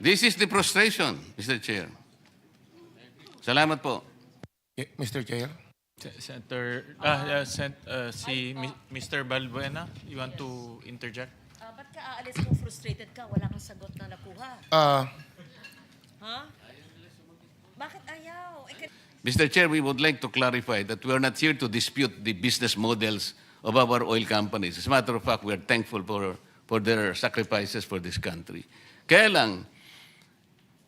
This is the frustration, Mr. Chair. Salamat po. Mr. Chair. Senator, si Mr. Balbuena, you want to interject? Ba't ka aalis kung frustrated ka? Wala kang sagot na nakuha. Ha? Bakit ayaw? Mr. Chair, we would like to clarify that we are not here to dispute the business models of our oil companies. As a matter of fact, we are thankful for their sacrifices for this country. Kaya lang,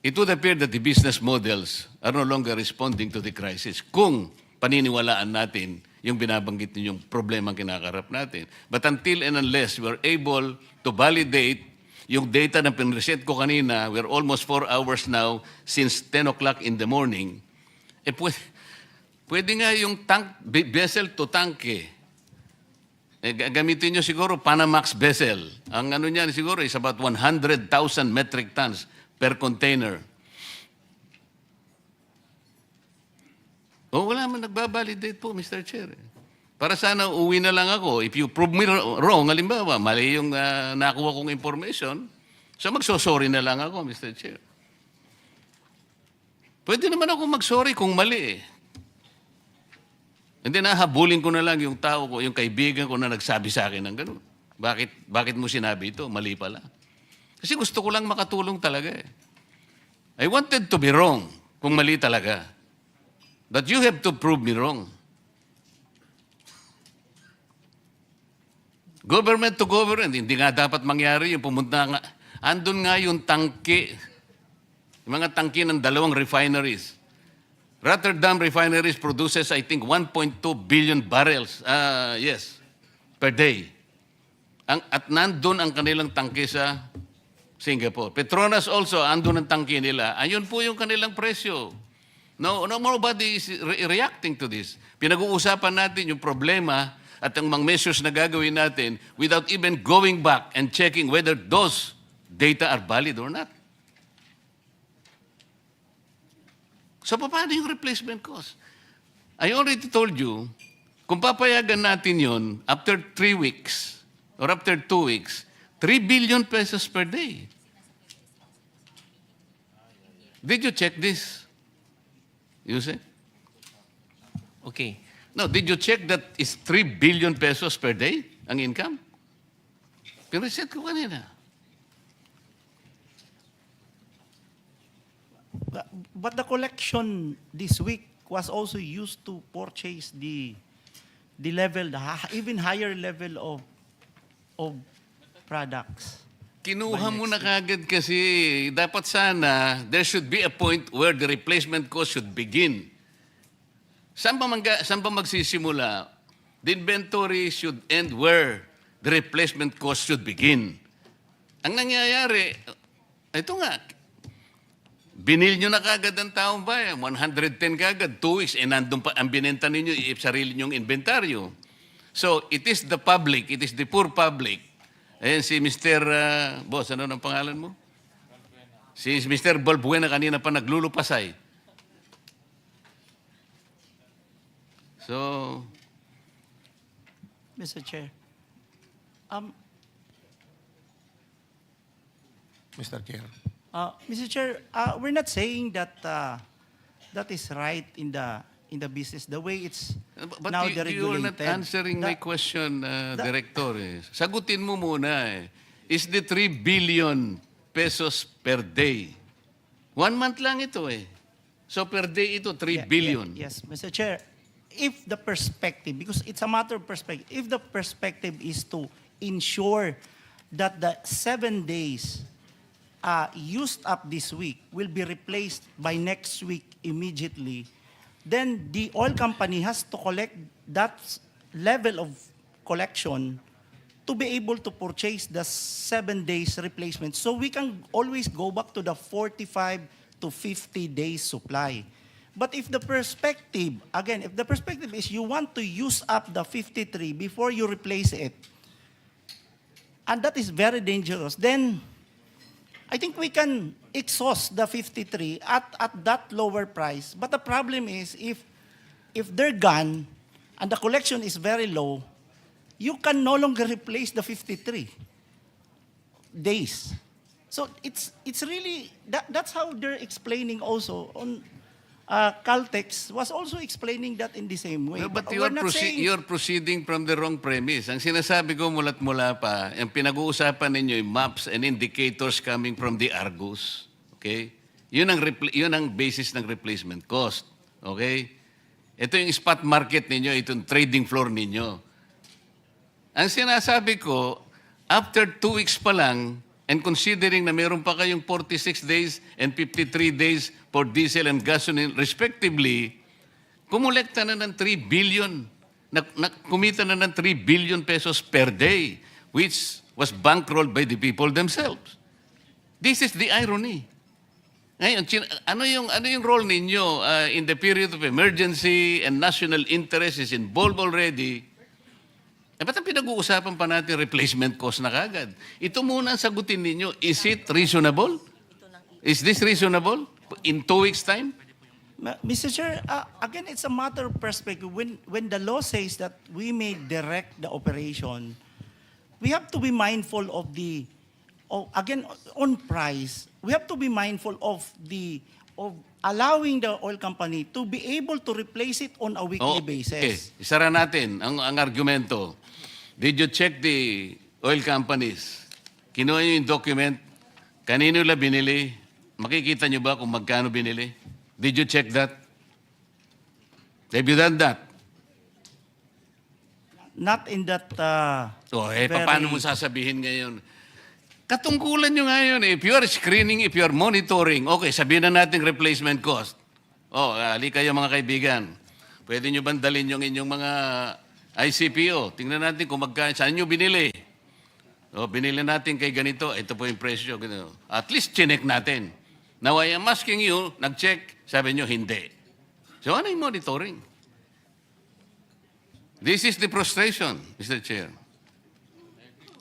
it would appear that the business models are no longer responding to the crisis kung paniniwalaan natin yung binabanggit ninyong problema ang kinakarap natin. But until and unless we are able to validate yung data na pinresent ko kanina, we're almost 4 hours now since 10 o'clock in the morning, pwede nga yung vessel to tank gamitin nyo siguro Panamax vessel. Ang ano niyan siguro is about 100,000 metric tons per container. Wala man nagbabalidate po, Mr. Chair. Para sana uwi na lang ako. If you prove me wrong, halimbawa, mali yung nakuha kong information, so magsosorry na lang ako, Mr. Chair. Pwede naman ako magsorry kung mali Hindi na habulin ko na lang yung tao ko, yung kaibigan ko na nagsabi sa akin ng ganun. Bakit mo sinabi ito? Mali pala. Kasi gusto ko lang makatulong talaga I wanted to be wrong kung mali talaga. But you have to prove me wrong. Government to government, hindi nga dapat mangyari yung pumunta nga. Andun nga yung tangke, yung mga tangke ng 2 refineries. Rotterdam refineries produces, I think, 1.2 billion barrels, per day. At nandun ang kanilang tangke sa Singapore. Petronas also, andun ang tangke nila. Ayun po yung kanilang presyo. Nobody is reacting to this. Pinag-uusapan natin yung problema at ang mga measures na gagawin natin without even going back and checking whether those data are valid or not. So, paano yung replacement cost? I already told you, kung papayagan natin yon after 3 weeks or after 2 weeks, 3 billion pesos per day. Did you check this? You say? Okay. No, did you check that is 3 billion pesos per day ang income? Pinareset ko kanina. But the collection this week was also used to purchase the level, even higher level of products. Kinuha mo na kagad kasi dapat sana there should be a point where the replacement cost should begin. Saan ba magsisimula? The inventory should end where the replacement cost should begin. Ang nangyayari, ito nga, binil nyo na kagad ang taong bayan, 110 kagad, 2 weeks, nandun pa ang binenta ninyo, sarili nyong inventaryo. So, it is the public, it is the poor public. Ayan si Mr. Boss, ano ang pangalan mo? Si Mr. Balbuena kanina pa naglulupasay. So, Mr. Chair, Mr. Chair. Mr. Chair, we're not saying that that is right in the business the way it's but now you are deregulated. not answering my question, Director. Sagutin mo muna Is the 3 billion pesos per day? 1 month lang ito So per day ito, 3 billion. Yes, Mr. Chair. If the perspective, because it's a matter of perspective, if the perspective is to ensure that the 7 days used up this week will be replaced by next week immediately, then the oil company has to collect that level of collection to be able to purchase the 7 days replacement. So we can always go back to the 45 to 50 days supply. But if the perspective, again, if the perspective is you want to use up the 53 before you replace it, and that is very dangerous, then I think we can exhaust the 53 at that lower price. But the problem is if they're gone and the collection is very low, you can no longer replace the 53 days. So it's really that's how they're explaining also on Caltex was also explaining that in the same way. No, but we're not saying you're proceeding from the wrong premise. Ang sinasabi ko mula't mula pa, ang pinag-uusapan ninyo yung maps and indicators coming from the Argus. Okay? Yun ang basis ng replacement cost. Okay? Ito yung spot market ninyo, itong trading floor ninyo. Ang sinasabi ko, after 2 weeks pa lang, and considering na meron pa kayong 46 days and 53 days for diesel and gasoline respectively, kumulekta na ng 3 billion, kumita na ng 3 billion pesos per day, which was bankrolled by the people themselves. This is the irony. Ngayon, ano yung role ninyo in the period of emergency and national interest is involved already? Ba't ang pinag-uusapan pa natin replacement cost na kagad? Ito muna ang sagutin ninyo. Is it reasonable? Is this reasonable? In 2 weeks' time? Mr. Chair, again, it's a matter of perspective. When the law says that we may direct the operation, we have to be mindful of again, on price, we have to be mindful of allowing the oil company to be able to replace it on a weekly basis. Okay, isara natin ang argumento. Did you check the oil companies? Kinuha nyo yung document, kanino nila binili? Makikita nyo ba kung magkano binili? Did you check that? Have you done that? Not in that Paano mo sasabihin ngayon? Katungkulan nyo ngayon. If you are screening, if you are monitoring, okay, sabihin na natin replacement cost. Ali kayo mga kaibigan. Pwede nyo bandalin yung inyong mga ICPO. Tingnan natin kung saan nyo binili. Binili natin kay ganito. Ito po yung presyo. Ganito. At least chinek natin. Now, I am asking you, nag-check, sabi nyo, hindi. So, ano yung monitoring? This is the frustration, Mr. Chair.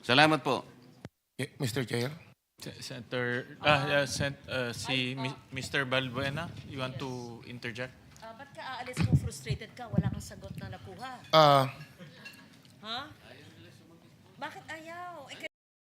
Salamat po. Mr. Chair. Senator, Mr. Balbuena, you want to interject? Ba't ka aalis kung frustrated ka? Wala kang sagot na nakuha. Uh, Ha? Bakit ayaw?